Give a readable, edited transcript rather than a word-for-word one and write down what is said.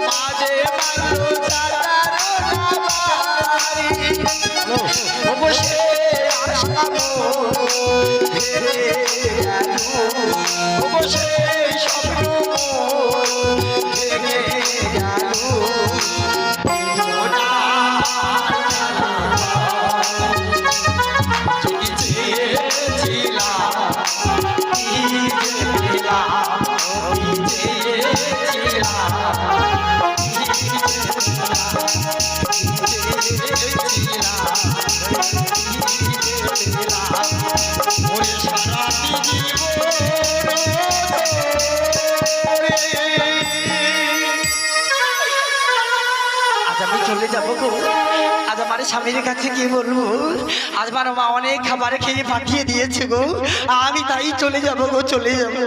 মাঝে মারলো বসে আসামো বসে স্বপ্ন ভেঙে গেল আজ আমি চলে যাবো গো। আজ আমার স্বামীর কাছে কি বলবো? আজ আমার মা অনেক খাবার খেয়ে পাঠিয়ে দিয়েছে গো, আমি তাই চলে যাবো গো, চলে যাবো।